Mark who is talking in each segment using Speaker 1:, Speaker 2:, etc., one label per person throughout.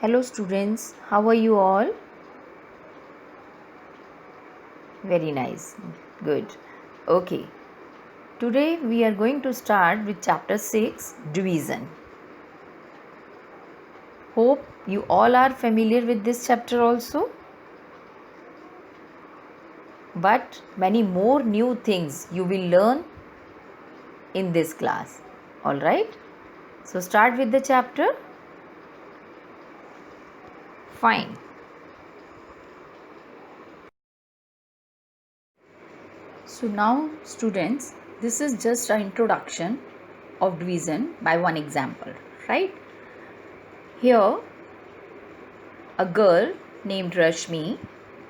Speaker 1: Hello students, how are you all? Very nice, good. Okay, today we are going to start with chapter 6 Division. Hope you all are familiar with this chapter also. But many more new things you will learn in this class. Alright, so start with the chapter. Fine. So now students, this is just an introduction of division by one example, right? Here a girl named Rashmi,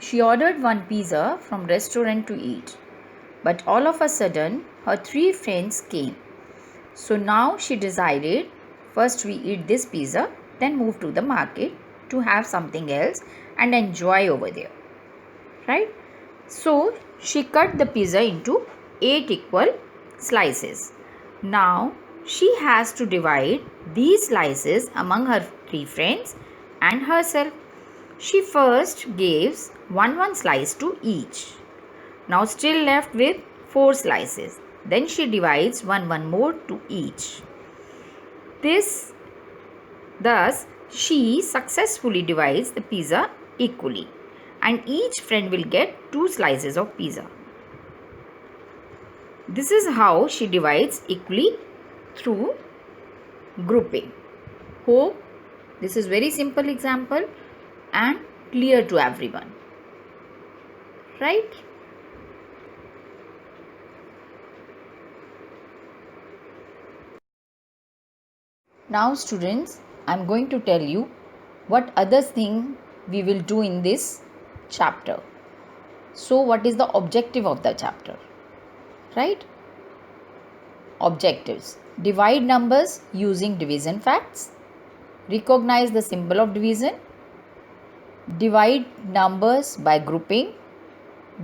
Speaker 1: she ordered one pizza from restaurant to eat. But all of a sudden her three friends came. So now she decided first we eat this pizza, then move to the market to have something else and enjoy over there. Right? So she cut the pizza into 8 equal slices. Now she has to divide these slices among her three friends and herself. She first gives one slice to each. Now still left with 4 slices. Then she divides one more to each. Thus she successfully divides the pizza equally and each friend will get 2 slices of pizza. This is how she divides equally through grouping. Hope this is very simple example and clear to everyone. Right? Now students, I am going to tell you what other thing we will do in this chapter. So what is the objective of the chapter? Right? Objectives. Divide numbers using division facts. Recognize the symbol of division. Divide numbers by grouping.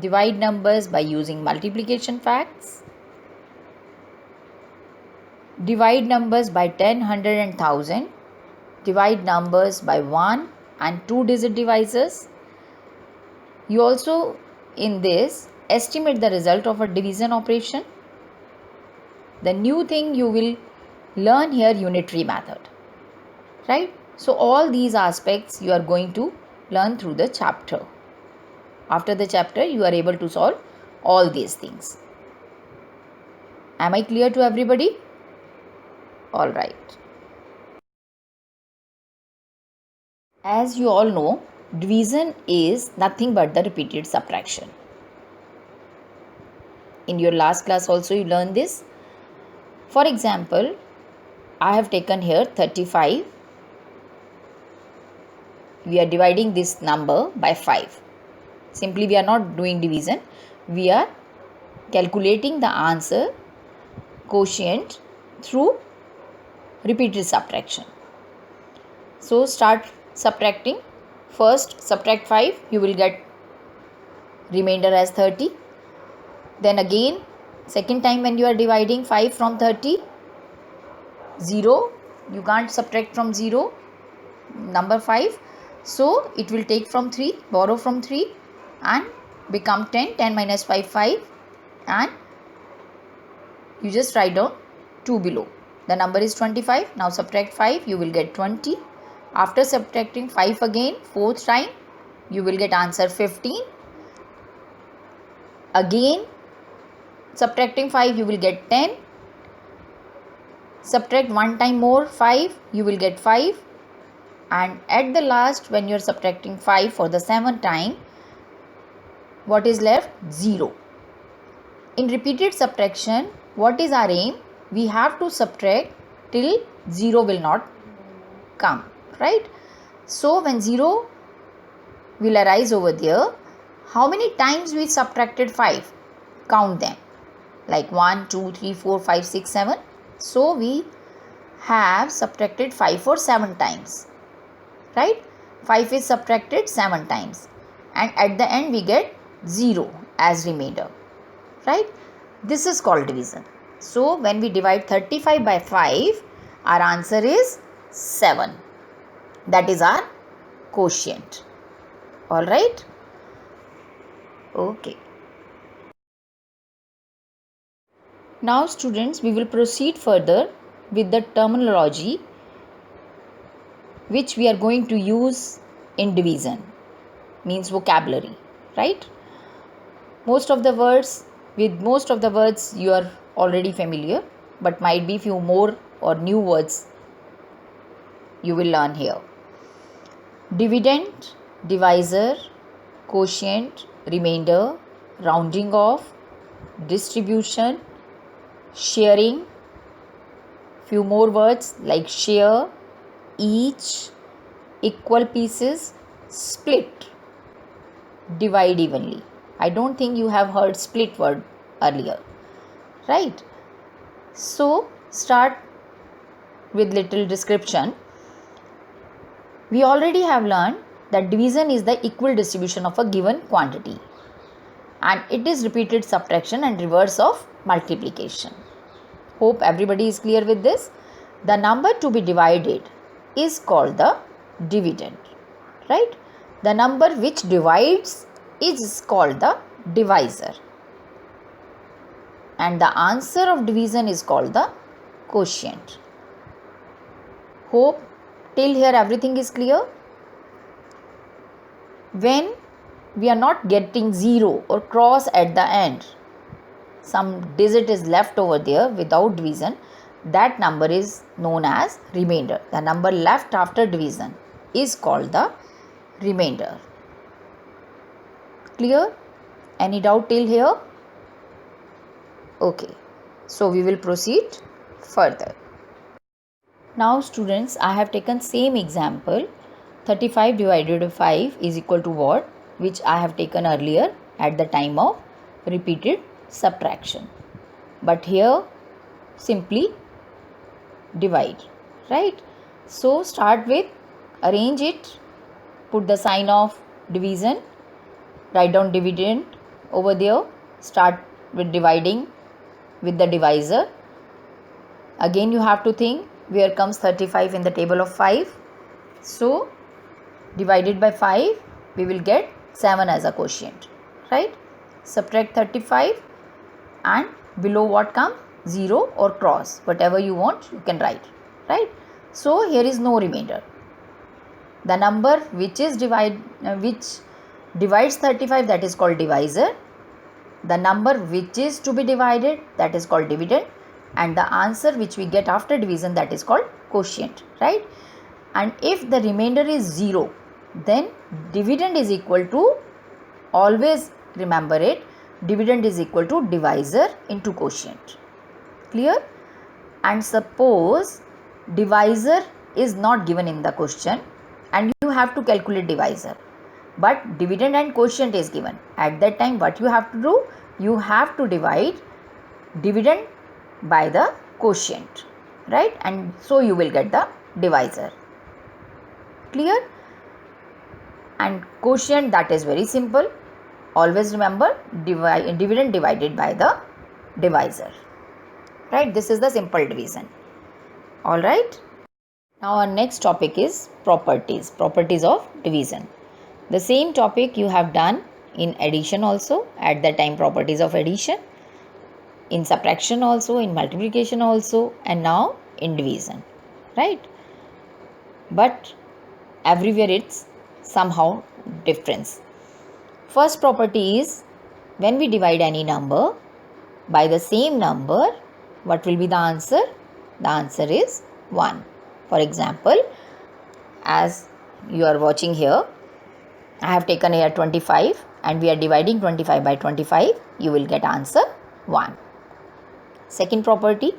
Speaker 1: Divide numbers by using multiplication facts. Divide numbers by 10, 100 and 1000. Divide numbers by 1 and 2 digit divisors. You also in this estimate the result of a division operation. The new thing you will learn here, unitary method. Right? So all these aspects you are going to learn through the chapter. After the chapter you are able to solve all these things. Am I clear to everybody? All right. As you all know, division is nothing but the repeated subtraction. In your last class also you learned this. For example, I have taken here 35. We are dividing this number by 5. Simply we are not doing division. We are calculating the answer quotient through repeated subtraction. So start subtracting. First subtract 5, you will get remainder as 30. Then again second time when you are dividing 5 from 30, 0, you can't subtract from 0, number 5. So it will take from 3, borrow from 3 and become 10, 10 minus 5, 5 and you just write down 2 below. The number is 25. Now subtract 5, you will get 20. After subtracting 5 again, 4th time, you will get answer 15. Again, subtracting 5, you will get 10. Subtract 1 time more, 5, you will get 5. And at the last, when you are subtracting 5 for the 7th time, what is left? 0. In repeated subtraction, what is our aim? We have to subtract till 0 will not come, right? So when 0 will arise over there, how many times we subtracted 5? Count them. Like 1, 2, 3, 4, 5, 6, 7. So we have subtracted 5 for 7 times. Right? 5 is subtracted 7 times. And at the end we get 0 as remainder. Right? This is called division. So when we divide 35 by 5, our answer is 7. That is our quotient. All right. Okay. Now students, we will proceed further with the terminology which we are going to use in division, means vocabulary, right? Most of the words you are already familiar, but might be few more or new words you will learn here. Dividend, divisor, quotient, remainder, rounding off, distribution, sharing, few more words like share, each, equal pieces, split, divide evenly. I don't think you have heard split word earlier, right? So start with little description. We already have learned that division is the equal distribution of a given quantity, and it is repeated subtraction and reverse of multiplication. Hope everybody is clear with this. The number to be divided is called the dividend, right? The number which divides is called the divisor, and the answer of division is called the quotient. Hope till here everything is clear. When we are not getting 0 or cross at the end, some digit is left over there without division, that number is known as remainder. The number left after division is called the remainder. Clear? Any doubt till here? Okay, so we will proceed further. Now students, I have taken same example. 35 divided by 5 is equal to what? Which I have taken earlier at the time of repeated subtraction. But here simply divide, right? So start with, arrange it, put the sign of division, write down dividend over there, start with dividing with the divisor. Again you have to think where comes 35 in the table of 5. So divided by 5 we will get 7 as a quotient, right? Subtract 35 and below what comes? 0 or cross, whatever you want you can write, right? So here is no remainder. The number which divides 35, that is called divisor. The number which is to be divided, that is called dividend, and the answer which we get after division, that is called quotient, right? And if the remainder is 0, then dividend is equal to, always remember it, dividend is equal to divisor into quotient. Clear? And suppose divisor is not given in the question and you have to calculate divisor, but dividend and quotient is given. At that time what you have to do? You have to divide dividend by the quotient, right? And so you will get the divisor. Clear? And quotient, that is very simple. Always remember dividend divided by the divisor, right? This is the simple division. All right. Now our next topic is properties of division. The same topic you have done in addition also, at the time properties of addition, in subtraction also, in multiplication also, and now in division, right? But everywhere it's somehow difference. First property is, when we divide any number by the same number, what will be the answer? The answer is 1. For example, as you are watching here, I have taken here 25 and we are dividing 25 by 25, you will get answer 1. Second property,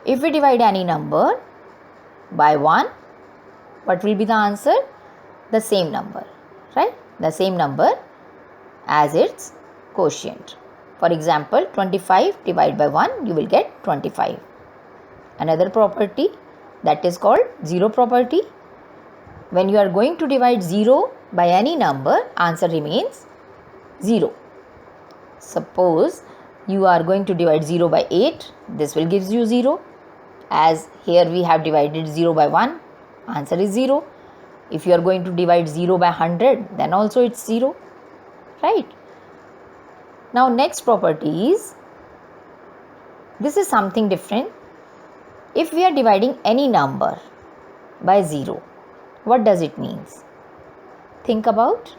Speaker 1: if we divide any number by 1, what will be the answer? The same number, right? The same number as its quotient. For example, 25 divided by 1, you will get 25. Another property, that is called 0 property. When you are going to divide 0 by any number, answer remains 0. Suppose you are going to divide 0 by 8, this will give you 0. As here we have divided 0 by 1, answer is 0. If you are going to divide 0 by 100, then also it's 0, right? Now next property is, this is something different. If we are dividing any number by 0, what does it mean? Think about.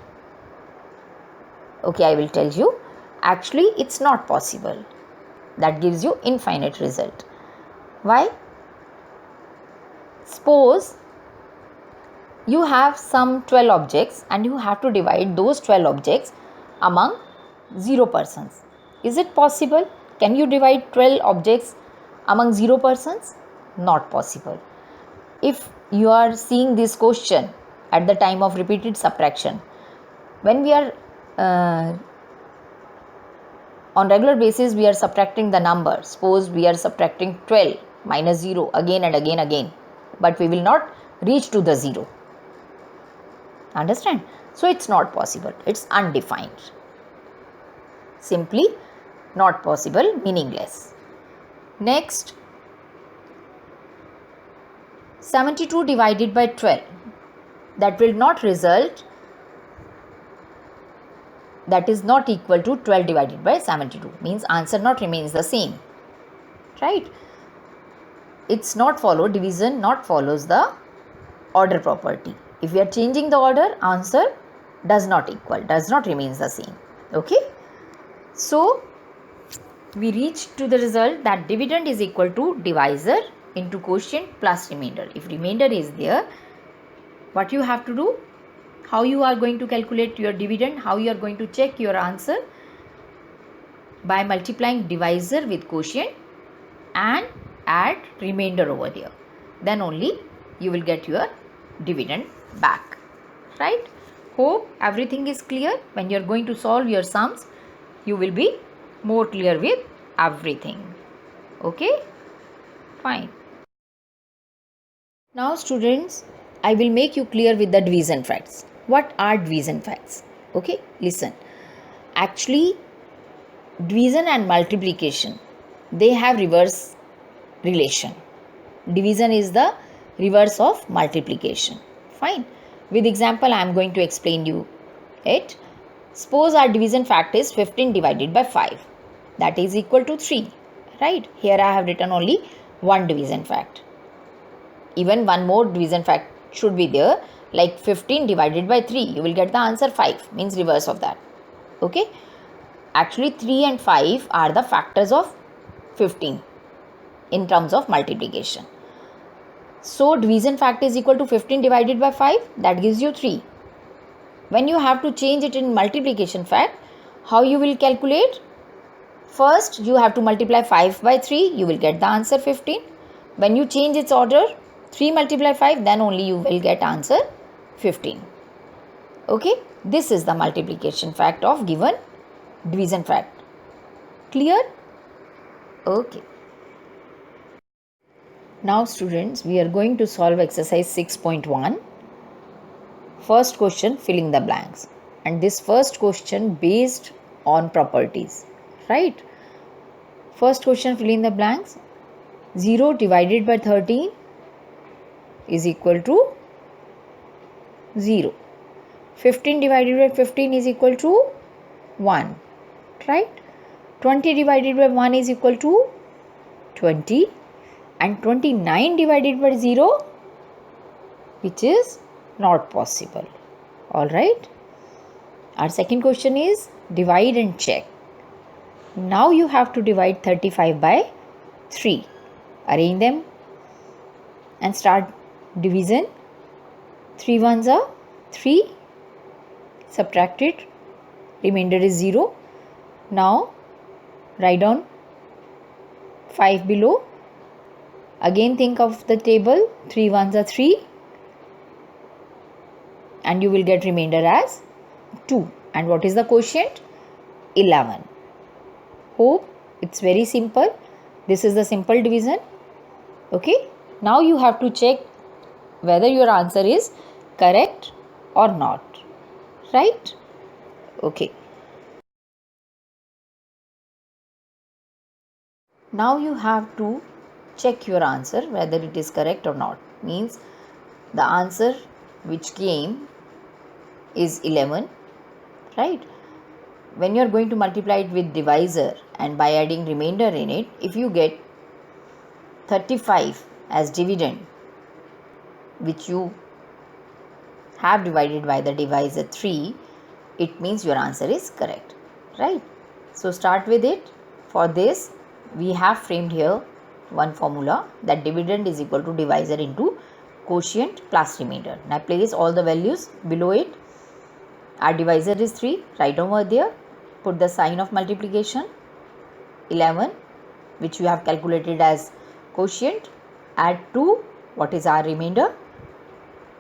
Speaker 1: Okay, I will tell you. Actually, it's not possible. That gives you infinite result. Why? Suppose you have some 12 objects and you have to divide those 12 objects among 0 persons. Is it possible? Can you divide 12 objects among 0 persons? Not possible. If you are seeing this question at the time of repeated subtraction, when we are on regular basis, we are subtracting the number. Suppose we are subtracting 12 minus 0 again and again, but we will not reach to the 0. Understand? So it's not possible. It's undefined. Simply not possible, meaningless. Next, 72 divided by 12. That will not result. That is not equal to 12 divided by 72. Means answer not remains the same. Right? It's not follow, division not follows the order property. If we are changing the order, answer does not equal, does not remains the same. Okay? So, we reach to the result that dividend is equal to divisor into quotient plus remainder. If remainder is there, what you have to do? How you are going to calculate your dividend? How you are going to check your answer? By multiplying divisor with quotient and add remainder over there. Then only you will get your dividend back. Right? Hope everything is clear. When you are going to solve your sums, you will be more clear with everything. Okay? Fine. Now students, I will make you clear with the division facts. What are division facts? Okay, listen. Actually, division and multiplication, they have reverse relation. Division is the reverse of multiplication. Fine. With example, I am going to explain you it. Suppose our division fact is 15 divided by 5. That is equal to 3. Right? Here I have written only one division fact. Even one more division fact should be there. Like 15 divided by 3. You will get the answer 5. Means reverse of that. Okay? Actually 3 and 5 are the factors of 15 in terms of multiplication. So division fact is equal to 15 divided by 5. That gives you 3. When you have to change it in multiplication fact, how you will calculate? First, you have to multiply 5 by 3. You will get the answer 15. When you change its order, 3 multiply 5, then only you will get answer 15. Okay? This is the multiplication fact of given division fact. Clear? Okay. Now students, we are going to solve exercise 6.1. First question, filling the blanks. And this first question based on properties. Right? First question, fill in the blanks. 0 divided by 13 is equal to 0. 15 divided by 15 is equal to 1. Right? 20 divided by 1 is equal to 20. And 29 divided by 0, which is not possible. Alright. Our second question is divide and check. Now you have to divide 35 by 3. Arrange them and start division. 3 ones are 3. Subtract it. Remainder is 0. Now write down 5 below. Again think of the table. 3 ones are 3. And you will get remainder as 2. And what is the quotient? 11. Hope it's very simple. This is the simple division. Okay. Now you have to check whether your answer is correct or not. Right? Okay. Now you have to check your answer whether it is correct or not. Means the answer which came is 11, right? When you are going to multiply it with divisor and by adding remainder in it, if you get 35 as dividend, which you have divided by the divisor 3, it means your answer is correct, right? So start with it. For this, we have framed here one formula, that dividend is equal to divisor into quotient plus remainder. Now place all the values below it. Our divisor is 3, write over there, put the sign of multiplication, 11, which you have calculated as quotient, add 2, what is our remainder.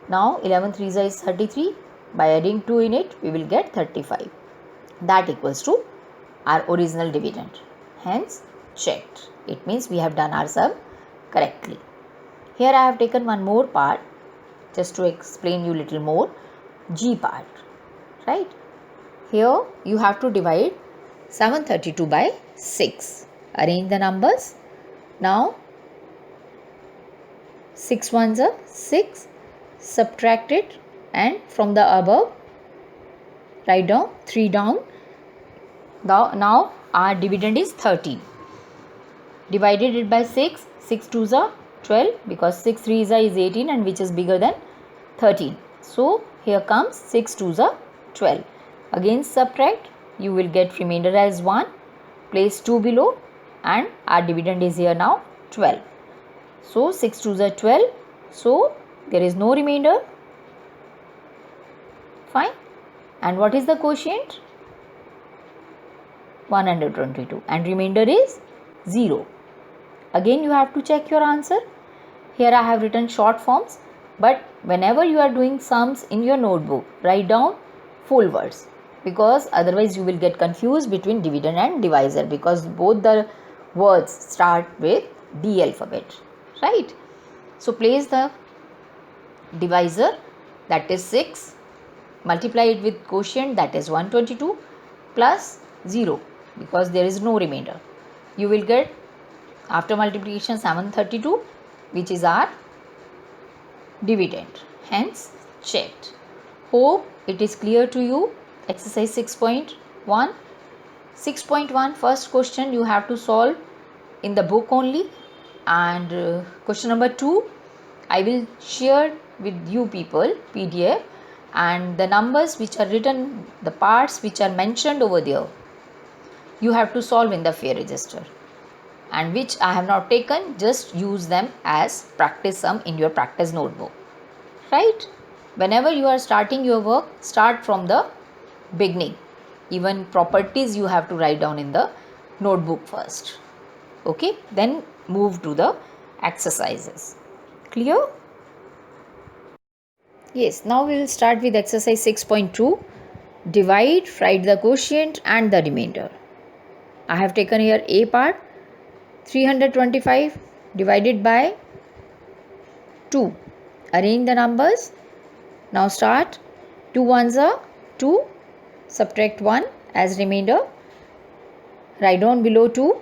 Speaker 1: Now 11 3s is 33, by adding 2 in it we will get 35, that equals to our original dividend, hence checked. It means we have done our sum correctly. Here I have taken one more part just to explain you little more, G part, right? Here you have to divide 732 by 6. Arrange the numbers. Now 6 ones are 6, subtract it, and from the above write down 3 down. Now our dividend is 13. Divided it by 6, 6 2s are 12, because 6 3s are is 18 and which is bigger than 13. So here comes 6 2s are 12. Again subtract, you will get remainder as 1. Place 2 below and our dividend is here now 12. So 6 2s are 12. So there is no remainder. Fine. And what is the quotient? 122. And remainder is 0. Again you have to check your answer. Here I have written short forms, but whenever you are doing sums in your notebook, write down full words, because otherwise you will get confused between dividend and divisor, because both the words start with D alphabet, right? So place the divisor, that is 6, multiply it with quotient, that is 122, plus 0, because there is no remainder. You will get after multiplication 732, which is our dividend, hence checked. Hope it is clear to you. Exercise 6.1. 6.1 first question you have to solve in the book only, and question number 2 I will share with you people PDF, and the numbers which are written, the parts which are mentioned over there, you have to solve in the fair register, and which I have not taken, just use them as practice sum in your practice notebook, right? Whenever you are starting your work, start from the beginning. Even properties you have to write down in the notebook first, okay? Then move to the exercises. Clear? Yes, now we will start with exercise 6.2. Divide, write the quotient and the remainder. I have taken here A part, 325 divided by 2. Arrange the numbers. Now start. 2 ones are 2, subtract 1 as remainder, write down below 2.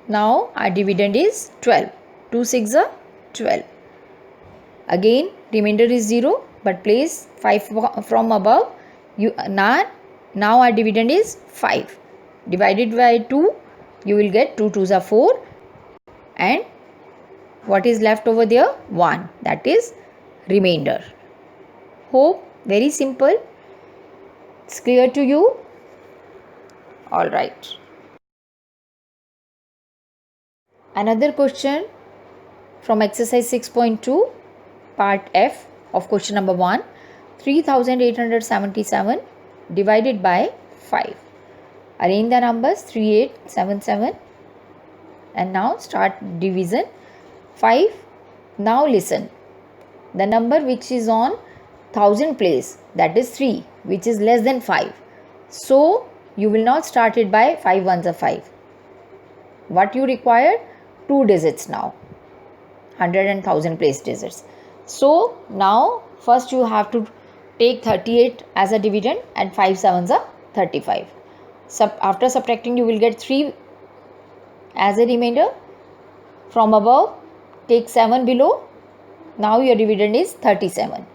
Speaker 1: Now our dividend is 12. 2 6 are 12. Again remainder is 0, but place 5 from above. Now our dividend is 5. Divided by 2, you will get 2 2s are 4, and what is left over there? 1, that is remainder. Hope very simple. It's clear to you? All right. Another question from exercise 6.2 part F of question number 1. 3877 divided by 5. Arrange the numbers 3877, and now start division. 5. Now listen, the number which is on 1000 place, that is 3, which is less than 5. So you will not start it by 5 ones are 5. What you require? 2 digits now, 100 and 1000 place digits. So now first you have to take 38 as a dividend, and 5 sevens are 35. After subtracting you will get 3 as a remainder. From above take 7 below. Now your dividend is 37.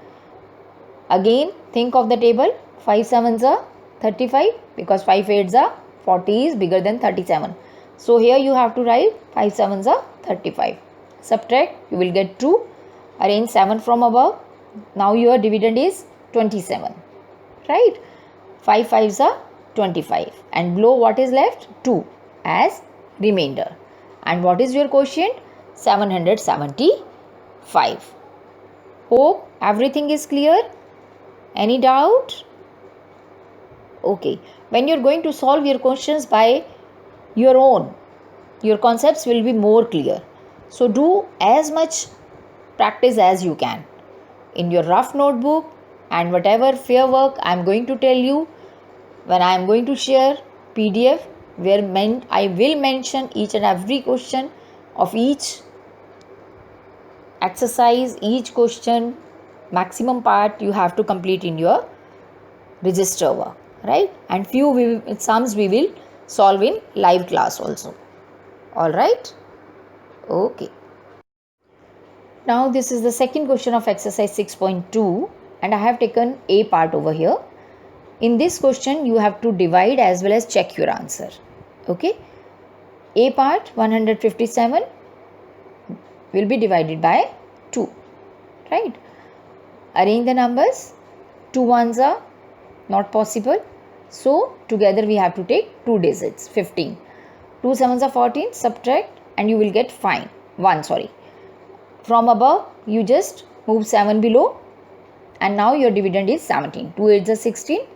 Speaker 1: Again think of the table. 5 sevens are 35 because 5 eights are 40 is bigger than 37. So here you have to write 5 sevens are 35. Subtract, you will get 2. Arrange 7 from above. Now your dividend is 27. Right? 5 fives are 25. And below what is left? 2 as remainder. And what is your quotient? 775. Hope everything is clear. Any doubt? Okay. When you're going to solve your questions by your own, your concepts will be more clear. So do as much practice as you can in your rough notebook, and whatever fair work I am going to tell you when I am going to share PDF where I will mention each and every question of each exercise, each question, maximum part you have to complete in your register work, right? And few sums we will solve in live class also. All right? Okay. Now this is the second question of exercise 6.2 and I have taken A part over here. In this question you have to divide as well as check your answer. Okay? A part 157 will be divided by 2. Right? Arrange the numbers. 2 ones are not possible. So together we have to take 2 digits 15. 2 sevens are 14. Subtract and you will get 1. From above you just move 7 below and now your dividend is 17. 2 8s are 16.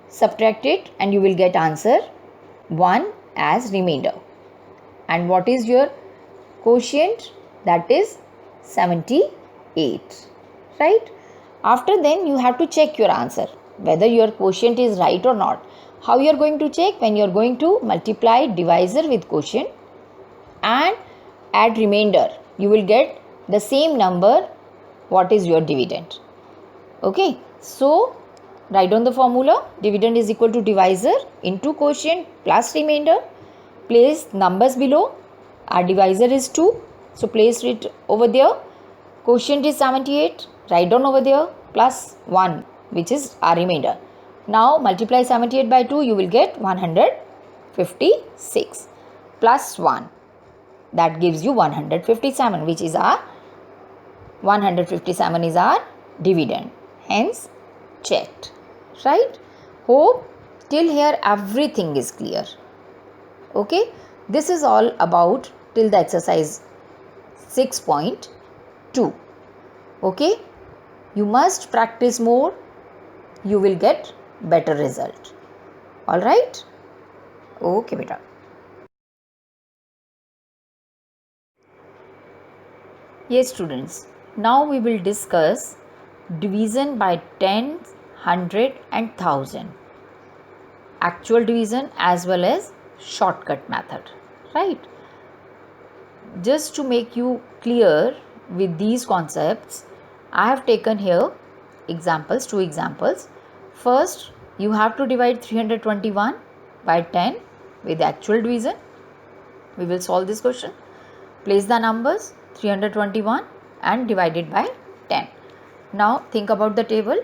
Speaker 1: Subtract it and you will get answer 1 as remainder. And what is your quotient? That is 78. Right? After then you have to check your answer whether your quotient is right or not. How you are going to check? When you are going to multiply divisor with quotient and add remainder, you will get the same number. What is your dividend? Okay, so write down the formula. Dividend is equal to divisor into quotient plus remainder. Place numbers below. Our divisor is 2, so place it over there. Quotient is 78. Write down over there plus 1, which is our remainder. Now multiply 78 by 2, you will get 156 plus 1. That gives you 157, which is our 157 is our dividend. Hence checked. Right? Hope till here everything is clear. Okay? This is all about till the exercise 6.2. Okay? You must practice more. You will get better result. All right? Okay, beta. Yes, students. Now we will discuss division by tens, 100 and 1000. Actual division as well as shortcut method. Right? Just to make you clear with these concepts, I have taken here examples, 2 examples. First, you have to divide 321 by 10 with actual division. We will solve this question. Place the numbers 321 and divide it by 10. Now think about the table.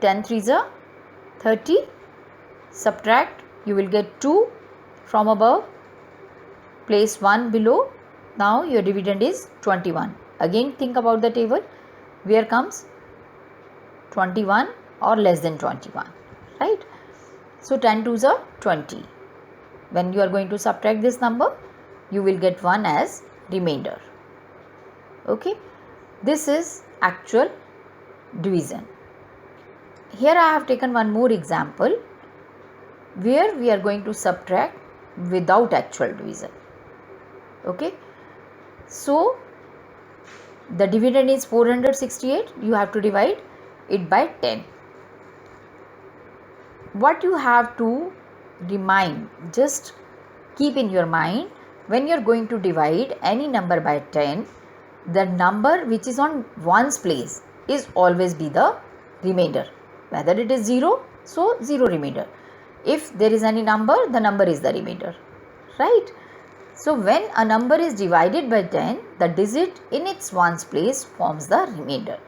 Speaker 1: 10 threes are 30. Subtract, you will get 2 from above. Place 1 below. Now your dividend is 21. Again think about the table. Where comes 21 or less than 21, right? So 10 twos are 20. When you are going to subtract this number, you will get 1 as remainder. Okay, this is actual division. Here I have taken one more example where we are going to subtract without actual division. Okay, so the dividend is 468. You have to divide it by 10. What you have to remind, just keep in your mind, when you are going to divide any number by 10, the number which is on ones place is always be the remainder. Whether it is 0, so 0 remainder. If there is any number, the number is the remainder, right? So when a number is divided by 10, the digit in its ones place forms the remainder.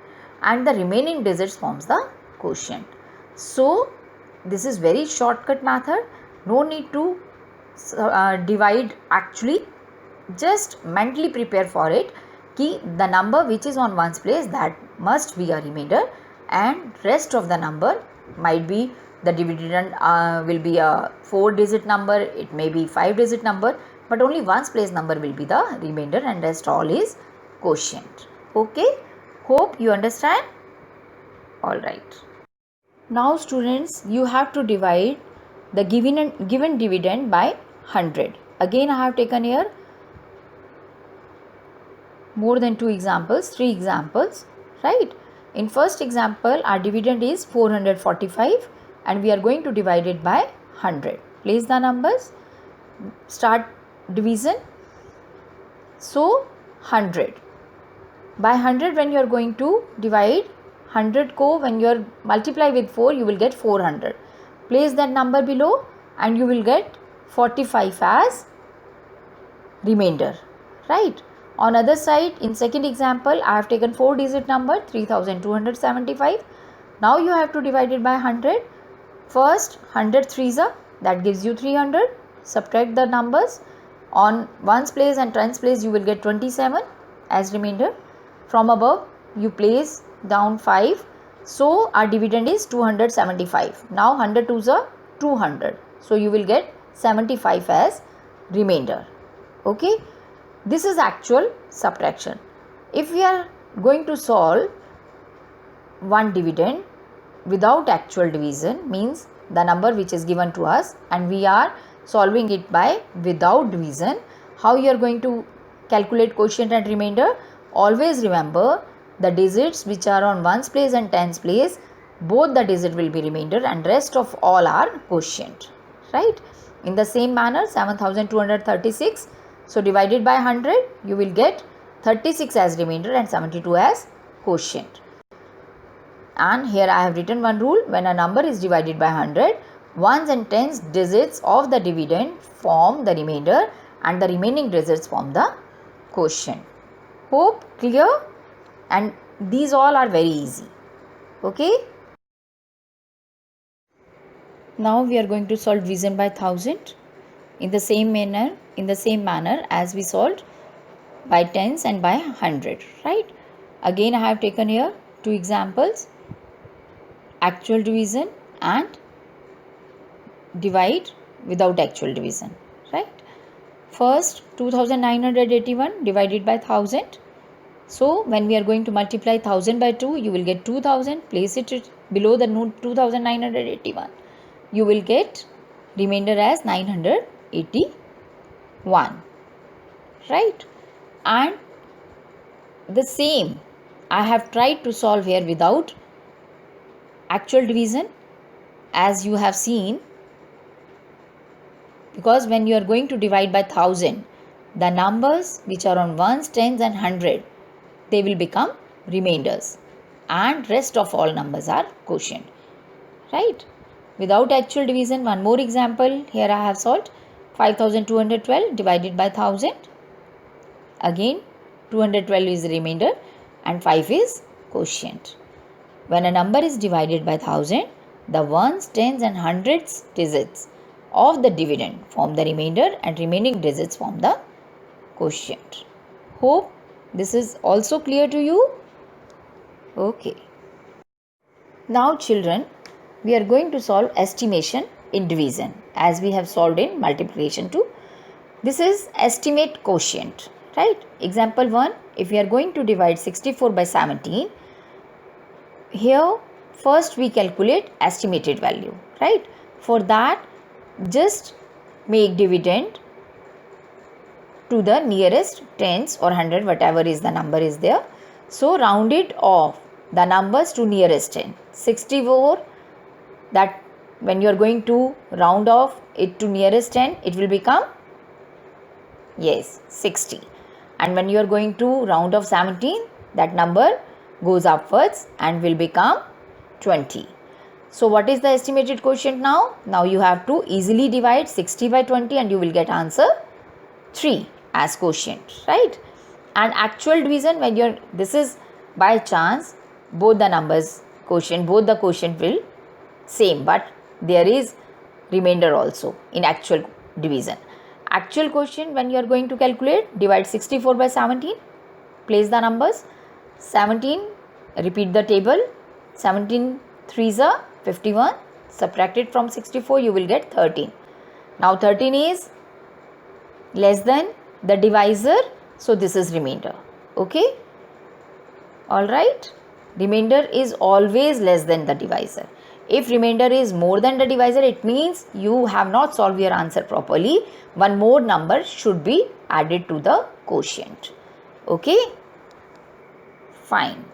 Speaker 1: and the remaining digits forms the quotient. So this is very shortcut method. No need to divide actually. Just mentally prepare for it कि the number which is on ones place that must be a remainder, and rest of the number might be the dividend will be a 4-digit number, it may be 5-digit number, but only ones place number will be the remainder and rest all is quotient. Okay, hope you understand. All right. Now students, you have to divide the given dividend by 100. Again I have taken here more than 2 examples, 3 examples, right? In first example, our dividend is 445 and we are going to divide it by 100. Place the numbers, start division. So 100. By 100 when you are going to divide 100 ko, when you are multiply with 4, you will get 400. Place that number below and you will get 45 as remainder, right? On other side, in second example, I have taken 4-digit number 3275. Now you have to divide it by 100. First 100 threes are, that gives you 300. Subtract the numbers. On ones place and tens place you will get 27 as remainder. From above you place down 5. So our dividend is 275. Now 100 twos are 200. So you will get 75 as remainder. Okay. This is actual subtraction. If we are going to solve one dividend without actual division, means the number which is given to us and we are solving it by without division, how you are going to calculate quotient and remainder? Always remember the digits which are on ones place and tens place, both the digit will be remainder and rest of all are quotient, right? In the same manner, 7236. So divided by 100, you will get 36 as remainder and 72 as quotient. And here I have written one rule: when a number is divided by 100, ones and tens digits of the dividend form the remainder and the remaining digits form the quotient. Hope clear? And these all are very easy. Okay. Now we are going to solve division by 1000 in the same manner as we solved by tens and by 100, right? Again I have taken here 2 examples, actual division and divide without actual division, right? First 2981 divided by 1000. So when we are going to multiply 1000 by 2, you will get 2000. Place it below the 2981. You will get remainder as 981, right? And the same I have tried to solve here without actual division, as you have seen, because when you are going to divide by 1000, the numbers which are on ones, tens and 100, they will become remainders and rest of all numbers are quotient, right? Without actual division, one more example here I have solved. 5212 divided by 1000. Again 212 is the remainder and 5 is quotient. When a number is divided by 1000, the ones, tens and hundreds digits of the dividend form the remainder and remaining digits form the quotient. Hope this is also clear to you. Okay. Now children, we are going to solve estimation in division as we have solved in multiplication too. This is estimate quotient, right? Example 1, if we are going to divide 64 by 17, here first we calculate estimated value, right? For that, just make dividend to the nearest tens or 100, whatever is the number is there. So round it off the numbers to nearest 10. 64, that when you are going to round off it to nearest 10, it will become, yes, 60. And when you are going to round off 17, that number goes upwards and will become 20. So what is the estimated quotient now? Now you have to easily divide 60 by 20 and you will get answer 3 as quotient, right? And actual division, when you are, this is by chance, both the numbers quotient, both the quotient will same, but there is remainder also in actual division. Actual quotient, when you are going to calculate, divide 64 by 17, place the numbers 17, repeat the table, 17 3s are 51, subtract it from 64, you will get 13. Now 13 is less than the divisor, so this is remainder. Okay, all right, remainder is always less than the divisor. If remainder is more than the divisor, it means you have not solved your answer properly. One more number should be added to the quotient. Okay, fine.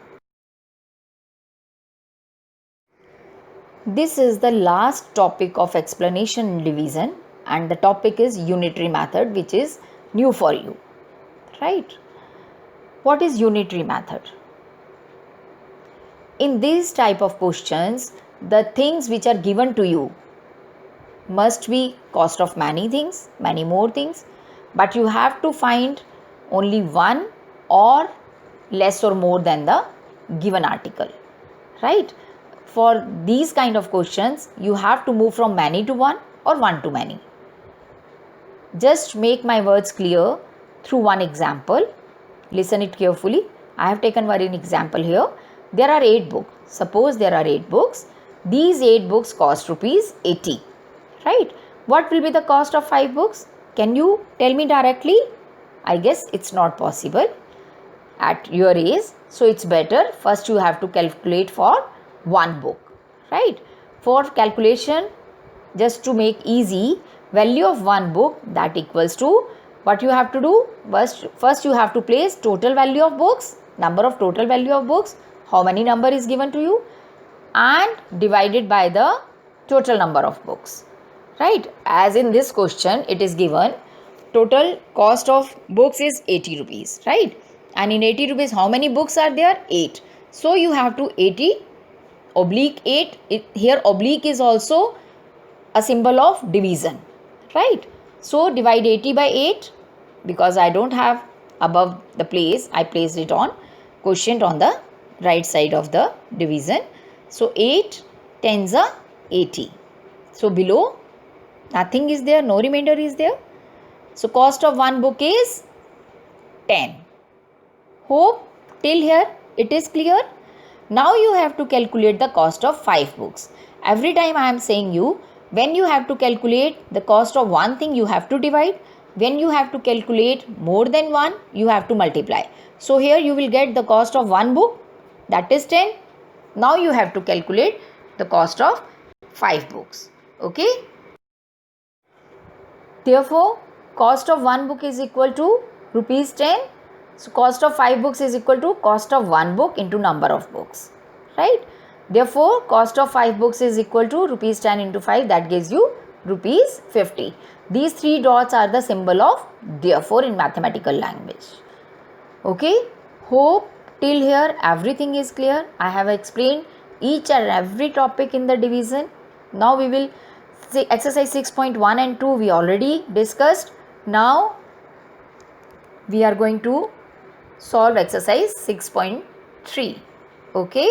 Speaker 1: This is the last topic of explanation in division, and the topic is unitary method, which is new for you, right? What is unitary method? In these type of questions, the things which are given to you must be cost of many things, many more things, but you have to find only one or less or more than the given article, right? For these kind of questions, you have to move from many to one or one to many. Just make my words clear through one example. Listen it carefully. I have taken one example here. There are 8 books. Suppose there are 8 books. These 8 books cost rupees 80. Right? What will be the cost of 5 books? Can you tell me directly? I guess it's not possible at your age. So it's better. First you have to calculate for one book. Right? For calculation, just to make easy, value of one book, that equals to, what you have to do? First you have to place total value of books, number of total value of books, how many number is given to you, and divided by the total number of books, right? As in this question, it is given total cost of books is 80 rupees, right? And in 80 rupees, how many books are there? 8. So you have to 80 oblique 8. Here oblique is also a symbol of division, right? So divide 80 by 8, because I don't have above the place, I placed it on quotient on the right side of the division. So 8 tens are 80. So below nothing is there, no remainder is there. So cost of one book is 10. Hope till here it is clear. Now you have to calculate the cost of 5 books. Every time I am saying you, when you have to calculate the cost of one thing, you have to divide. When you have to calculate more than one, you have to multiply. So here you will get the cost of one book, that is 10. Now you have to calculate the cost of 5 books. Okay. Therefore, cost of one book is equal to rupees 10. So cost of 5 books is equal to cost of one book into number of books, right? Therefore, cost of 5 books is equal to rupees 10 into 5, that gives you rupees 50. These 3 dots are the symbol of therefore in mathematical language. Okay, hope till here everything is clear. I have explained each and every topic in the division. Now we will see exercise 6.1 and 2 we already discussed. Now we are going to solve exercise 6.3. Okay.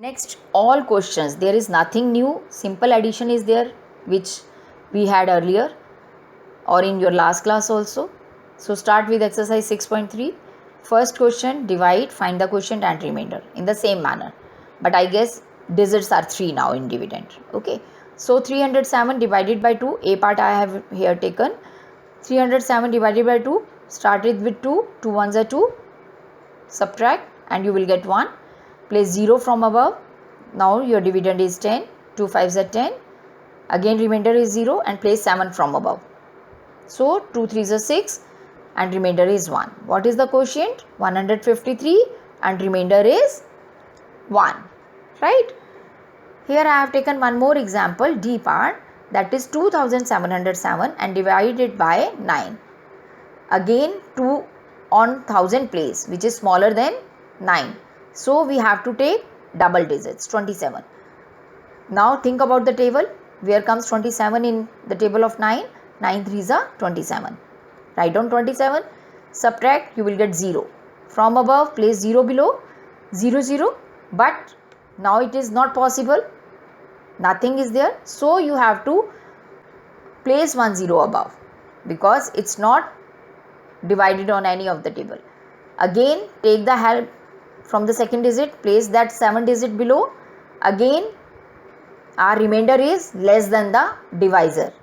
Speaker 1: Next, all questions, there is nothing new, simple addition is there which we had earlier or in your last class also. So start with exercise 6.3. First question, divide, find the quotient and remainder in the same manner. But I guess digits are 3 now in dividend. Okay. So 307 divided by 2, a part I have here taken. 307 divided by 2, started with 2, 2 ones are 2, subtract and you will get 1. Place 0 from above. Now your dividend is 10. 2 5s are 10. Again remainder is 0 and place 7 from above. So 2 3s are 6 and remainder is 1. What is the quotient? 153 and remainder is 1. Right? Here I have taken one more example, D part, that is 2707 and divided by 9. Again 2 on 1000 place, which is smaller than 9. So we have to take double digits, 27. Now think about the table. Where comes 27 in the table of 9? 9 3s are 27. Write down 27. Subtract, you will get 0. From above, place 0 below, 0 0, but now it is not possible, nothing is there, so you have to place 1 0 above because it's not divided on any of the table. Again, take the help from the second digit, place that 7 digit below. Again, our remainder is less than the divisor,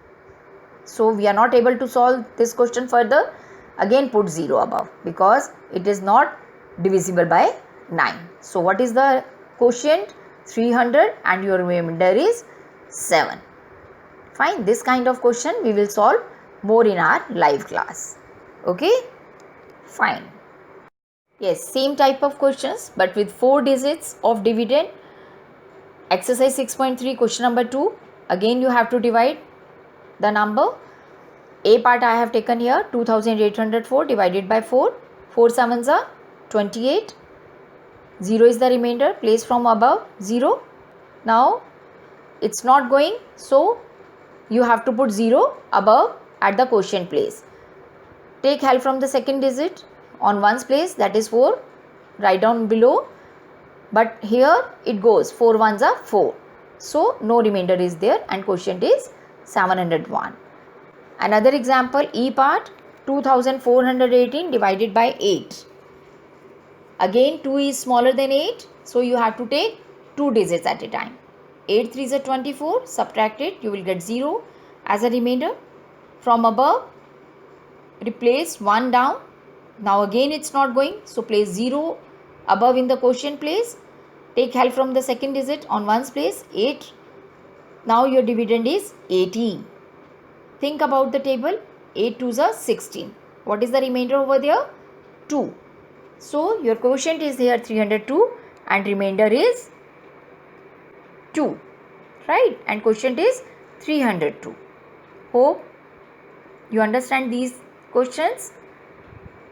Speaker 1: so we are not able to solve this question further. Again, put 0 above because it is not divisible by 9. So what is the quotient? 300 and your remainder is 7. Fine, this kind of question we will solve more in our live class. Okay, fine. Yes, same type of questions but with 4 digits of dividend. Exercise 6.3, question number 2. Again you have to divide the number. A part I have taken here, 2804 divided by 4. 4 sevens are 28. 0 is the remainder. Place from above 0. Now it's not going, so you have to put 0 above at the quotient place. Take help from the second digit on ones place, that is 4. Write down below, but here it goes 4 ones are 4, so no remainder is there and quotient is 701. Another example, E part, 2418 divided by 8. Again 2 is smaller than 8, so you have to take 2 digits at a time. 8 3 is 24, subtract it, you will get 0 as a remainder. From above, replace 1 down. Now again it's not going, so place 0 above in the quotient place. Take help from the second digit on ones place, 8. Now your dividend is 18. Think about the table, 8 2s are 16. What is the remainder over there? 2. So your quotient is here 302 and remainder is 2, right? And quotient is 302. Hope you understand these questions.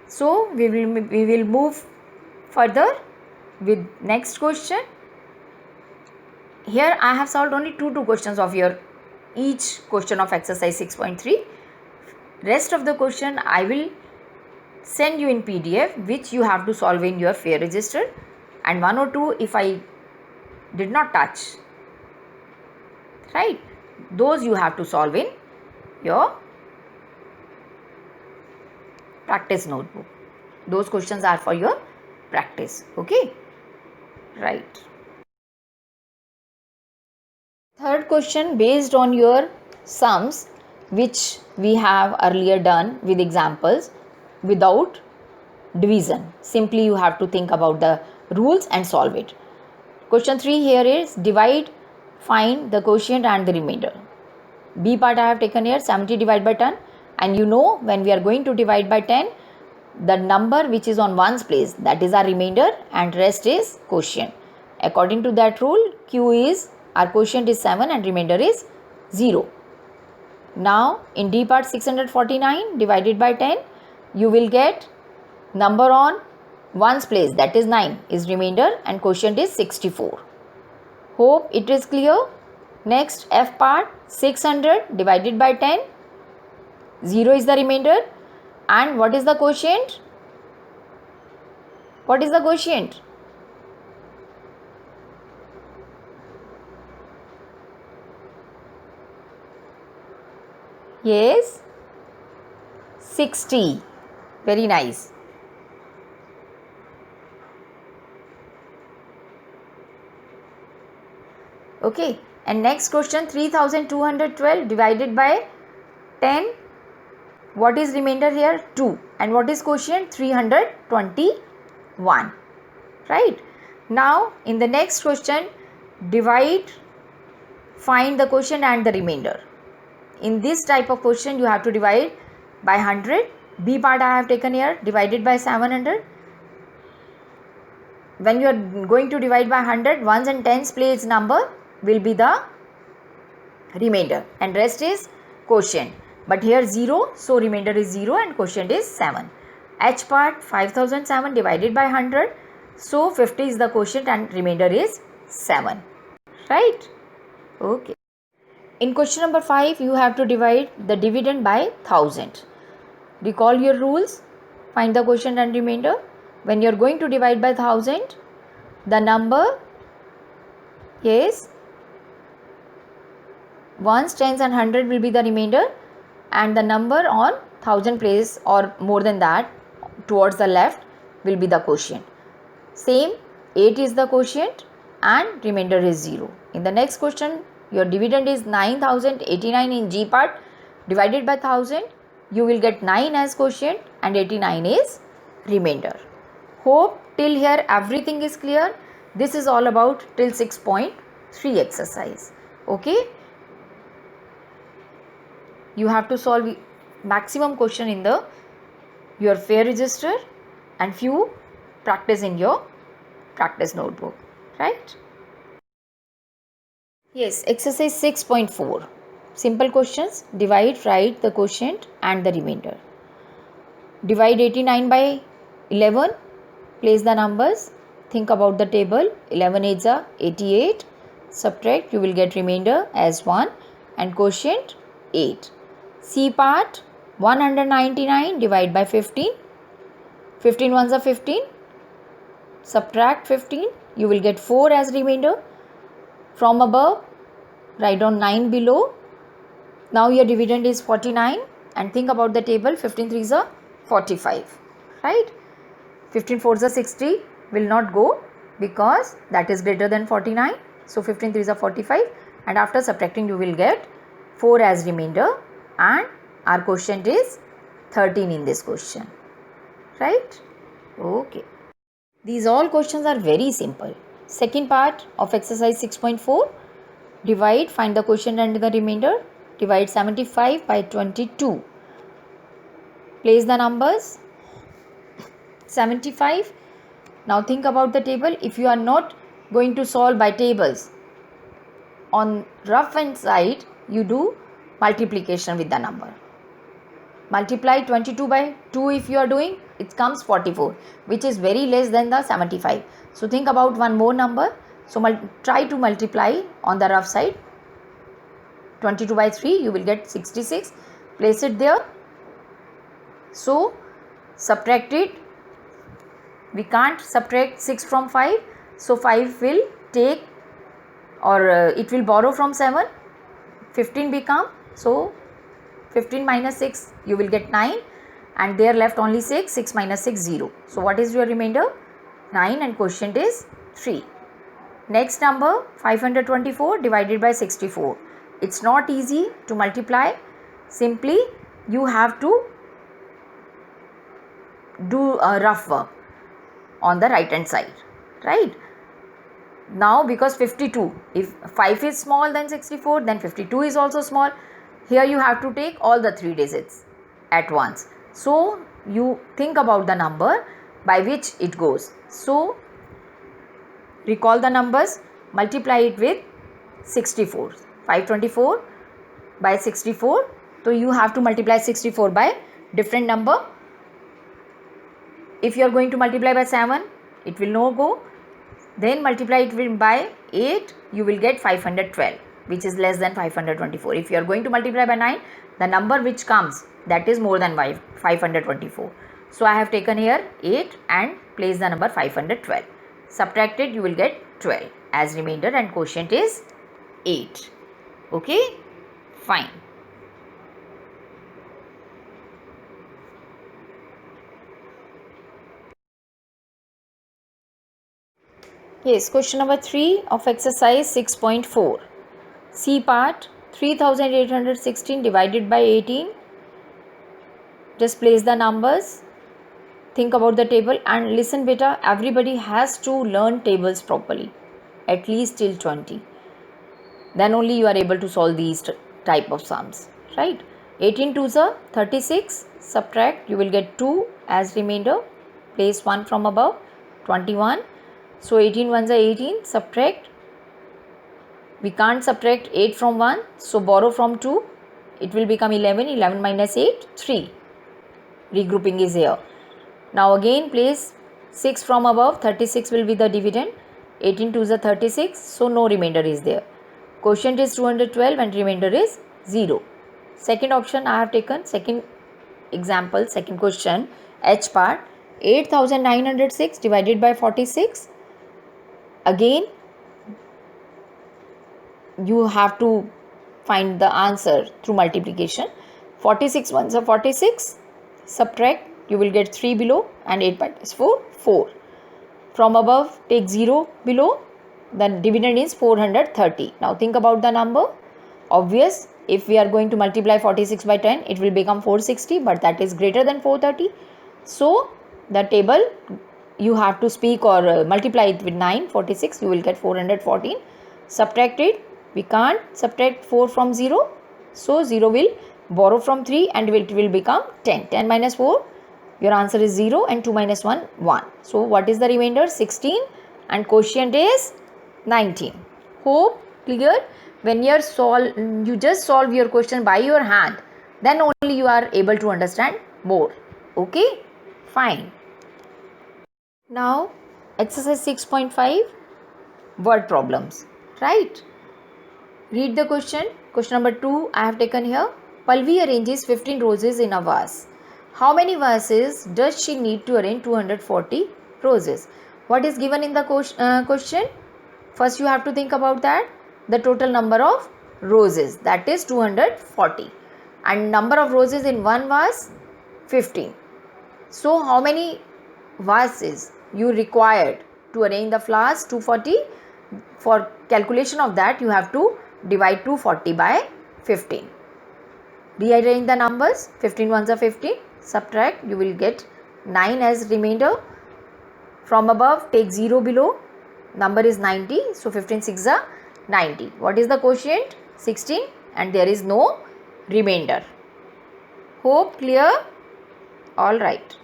Speaker 1: So we will move further with next question. Here I have solved only two questions of your each question of exercise 6.3. Rest of the question I will send you in PDF, which you have to solve in your fair register, and 1 or 2 if I did not touch, right, those you have to solve in your practice notebook. Those questions are for your practice. Okay, right. Third question, based on your sums which we have earlier done with examples without division. Simply you have to think about the rules and solve it. Question 3 here is divide, find the quotient and the remainder. B part I have taken here 70 divided by 10, and you know when we are going to divide by 10, the number which is on ones place, that is our remainder and rest is quotient. According to that rule, Q is, our quotient is 7 and remainder is 0. Now in D part 649 divided by 10, you will get number on ones place, that is 9 is remainder and quotient is 64. Hope it is clear. Next F part 600 divided by 10, 0 is the remainder and what is the quotient? What is the quotient? Yes, 60. Very nice. Okay, and next question 3212 divided by 10. What is remainder here? 2. And what is quotient? 321. Right. Now in the next question, divide, find the quotient and the remainder. In this type of question you have to divide by 100. B part I have taken here, divided by 700. When you are going to divide by 100, ones and tens place number will be the remainder and rest is quotient. But here 0, so remainder is 0 and quotient is 7. H part 5007 divided by 100, so 50 is the quotient and remainder is 7. Right? Okay. In question number 5, you have to divide the dividend by 1000. Recall your rules, find the quotient and remainder. when you are going to divide by 1000, the number is ones, tens and 100 will be the remainder, and the number on 1000 place or more than that towards the left will be the quotient. Same, 8 is the quotient and remainder is 0. In the next question, your dividend is 9089 in G part divided by 1000. You will get 9 as quotient and 89 is remainder. Hope till here everything is clear. This is all about till 6.3 exercise. Okay. You have to solve maximum question in your fair register and few practice in your practice notebook, right? Yes, exercise 6.4. Simple questions. Divide, write the quotient and the remainder. Divide 89 by 11. Place the numbers. Think about the table. 11 is 88. Subtract, you will get remainder as 1 and quotient 8. C part, 199 divide by 15. 15 ones are 15. Subtract 15, you will get 4 as remainder. From above, write down 9 below. Now your dividend is 49 and think about the table. 15 3s are 45, right? 15 4s are 60, will not go because that is greater than 49. So 15 3s are 45 and after subtracting you will get 4 as remainder and our quotient is 13 in this question, right? Okay. These all questions are very simple. Second part of exercise 6.4. Divide, find the quotient and the remainder. Divide 75 by 22. Place the numbers. 75. Now think about the table. If you are not going to solve by tables, on rough hand side, you do multiplication with the number. Multiply 22 by 2 if you are doing, it comes 44, which is very less than the 75. So think about one more number. So try to multiply on the rough side. 22 by 3, you will get 66. Place it there. So subtract it. We can't subtract 6 from 5. So 5 will take or it will borrow from 7. 15 become. So 15 minus 6, you will get 9 and there left only 6. 6 minus 6, 0. So what is your remainder? 9 and quotient is 3. Next number, 524 divided by 64. It's not easy to multiply. Simply you have to do a rough work on the right hand side, right? Now because 52, if 5 is small than 64, then 52 is also small. Here you have to take all the 3 digits at once. So you think about the number by which it goes. So recall the numbers, multiply it with 64. 524 by 64. So you have to multiply 64 by different number. If you are going to multiply by 7, it will no go. Then multiply it by 8, you will get 512, which is less than 524. If you are going to multiply by 9, the number which comes, that is more than 524. So I have taken here 8 and place the number 512. Subtracted, you will get 12 as remainder and quotient is 8. Okay, fine. Yes, question number 3 of exercise 6.4. C part, 3816 divided by 18. Just place the numbers. Think about the table and listen beta, everybody has to learn tables properly, at least till 20. Then only you are able to solve these type of sums, right? 18 2s are 36. Subtract, you will get 2 as remainder. Place 1 from above, 21. So 18 ones are 18. Subtract. We can't subtract 8 from 1. So borrow from 2. It will become 11. 11 minus 8, 3. Regrouping is here. Now again place 6 from above. 36 will be the dividend. 18 2s are 36. So no remainder is there. Quotient is 212 and remainder is 0. Second option I have taken. Second example, second question, H part. 8906 divided by 46. Again, you have to find the answer through multiplication. 46 ones are 46. Subtract, you will get 3 below, and 8 minus 4, 4. From above, take 0 below. The dividend is 430. Now think about the number. Obvious, if we are going to multiply 46 by 10, it will become 460, but that is greater than 430. So the table, you have to speak or multiply it with 9, 46, you will get 414. Subtract it. We can't subtract 4 from 0. So 0 will borrow from 3 and it will become 10. 10 minus 4, your answer is 0, and 2 minus 1, 1. So what is the remainder? 16, and quotient is 19. Hope clear? When you just solve your question by your hand, then only you are able to understand more. Okay? Fine. Now exercise 6.5, word problems. Right? Read the question. Question number 2 I have taken here. Palvi arranges 15 roses in a vase. How many vases does she need to arrange 240 roses? What is given in the question? First you have to think about that. The total number of roses, that is 240. And number of roses in one vase, 15. So how many vases you required to arrange the flowers? 240. For calculation of that, you have to divide 240 by 15. Rearrange the numbers. 15 ones are 15. Subtract, you will get 9 as remainder. From above, take 0 below. Number is 90. So 15 6 are 90. What is the quotient? 16, and there is no remainder. Hope clear? All right.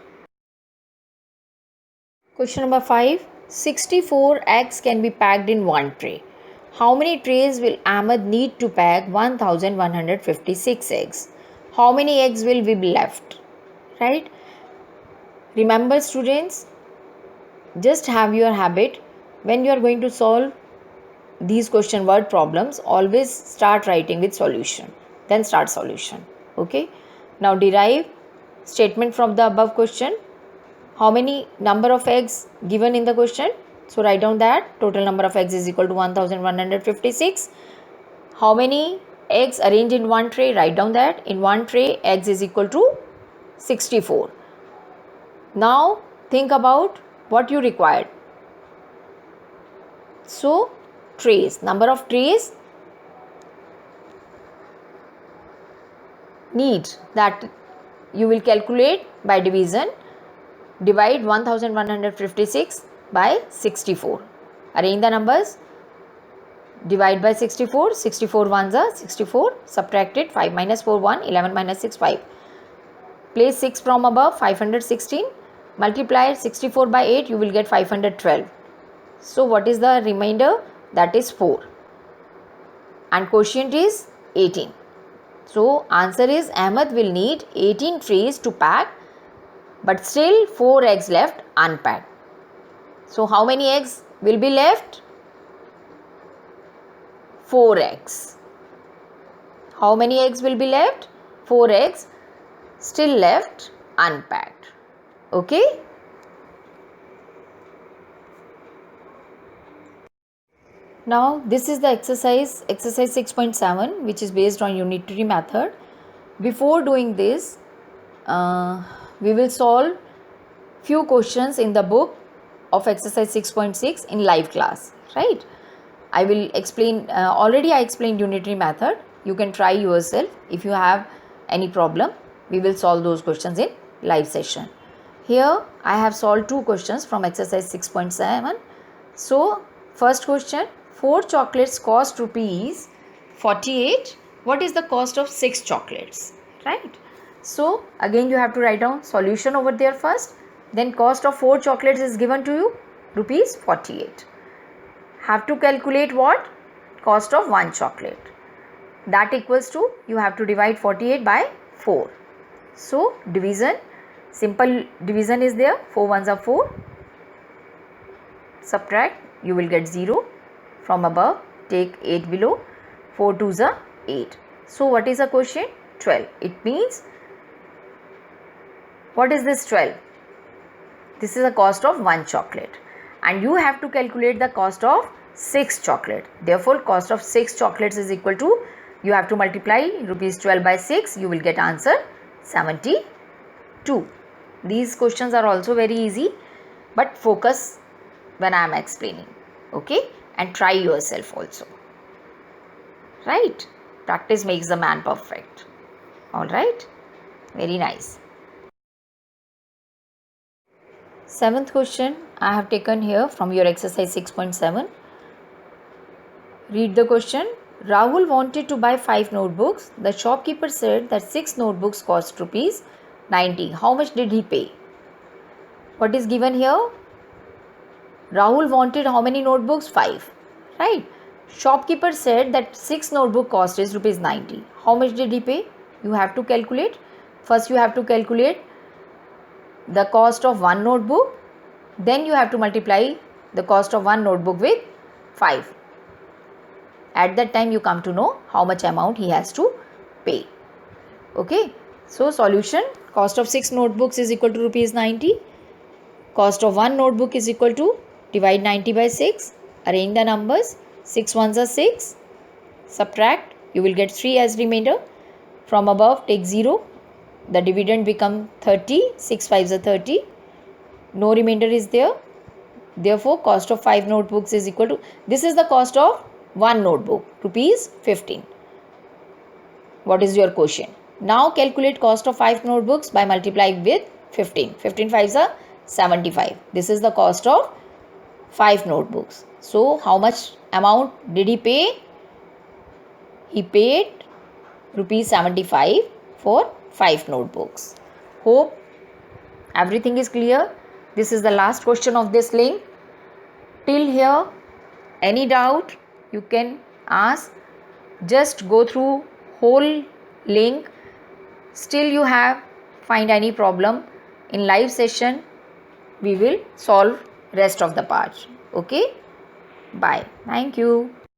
Speaker 1: Question number 5. 64 eggs can be packed in one tray. How many trays will Ahmed need to pack 1156 eggs? How many eggs will be left? Right? Remember students, just have your habit, when you are going to solve these question word problems, always start writing with solution, then start solution. Okay? Now derive statement from the above question. How many number of eggs given in the question? So write down that total number of eggs is equal to 1156. How many eggs arranged in one tray? Write down that in one tray eggs is equal to 64. Now think about what you required. So trays, number of trays need, that you will calculate by division. Divide 1156 by 64. Arrange the numbers. Divide by 64. 64 ones are 64. Subtract it. 5 minus 4 1. 11 minus 6 5. Place 6 from above. 516. Multiply 64 by 8. You will get 512. So what is the remainder? That is 4. And quotient is 18. So answer is Ahmed will need 18 trays to pack, but still 4 eggs left unpacked. So how many eggs will be left? 4 eggs. How many eggs will be left? 4 eggs still left unpacked. Okay? Now this is the exercise 6.7, which is based on unitary method. Before doing this, we will solve few questions in the book of exercise 6.6 in live class, right? I will explain, already I explained unitary method. You can try yourself. If you have any problem, we will solve those questions in live session. Here I have solved 2 questions from exercise 6.7. So first question, 4 chocolates cost rupees 48. What is the cost of 6 chocolates, right? So again you have to write down solution over there first. Then cost of 4 chocolates is given to you, rupees 48. Have to calculate what? Cost of 1 chocolate. That equals to, you have to divide 48 by 4. So division, simple division is there. 4 ones are 4. Subtract, you will get 0. From above, take 8 below. 4 twos are 8. So what is the quotient? 12. It means, what is this 12? This is the cost of 1 chocolate. And you have to calculate the cost of 6 chocolate. Therefore, cost of 6 chocolates is equal to, you have to multiply rupees 12 by 6. You will get answer 72. These questions are also very easy, but focus when I am explaining. Okay? And try yourself also. Right? Practice makes the man perfect. Alright? Very nice. 7th question I have taken here from your exercise 6.7. Read the question. Rahul wanted to buy 5 notebooks. The shopkeeper said that 6 notebooks cost rupees 90. How much did he pay? What is given here? Rahul wanted how many notebooks? 5. Right? Shopkeeper said that 6 notebook cost is rupees 90. How much did he pay? You have to calculate. First you have to calculate the cost of 1 notebook. Then you have to multiply the cost of 1 notebook with 5. At that time you come to know how much amount he has to pay. Okay. So solution, cost of 6 notebooks is equal to rupees 90. Cost of 1 notebook is equal to, divide 90 by 6. Arrange the numbers. 6 ones are 6. Subtract. You will get 3 as remainder. From above take 0. The dividend become 30. 6 5s are 30. No remainder is there. Therefore, cost of 5 notebooks is equal to, this is the cost of 1 notebook, rupees 15. What is your question? Now calculate cost of 5 notebooks by multiplying with 15. 15 5s are 75. This is the cost of 5 notebooks. So, how much amount did he pay? He paid rupees 75 for 5 notebooks. Hope everything is clear. This is the last question of this link. Till here, any doubt you can ask. Just go through whole link. Still you have find any problem, in live session we will solve rest of the part. Okay, bye. Thank you.